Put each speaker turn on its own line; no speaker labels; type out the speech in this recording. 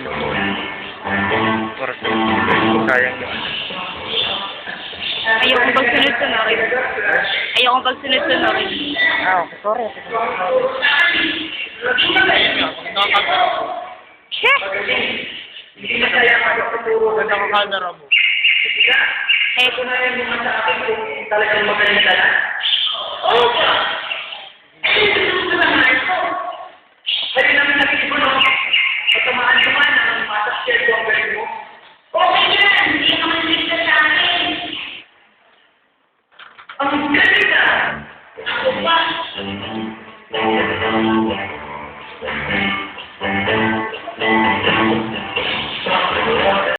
natin. Para sa sayang yun.
Ayokong pagsunod-sunurin. Ayokong pagsunod-sunurin.
Ah, okay. Sorry. Ganda ka camera mo.
Eh,
Kung na rin naman sa akin kung talagang magaling ka na. Oo pa! Ito naman ito. Pwede namin nakikibuno. Patamaan-tamaan ang matas-share ko ang galing mo. Okay yan! Hindi naman dito sa akin. Ang galing na! Ako pa!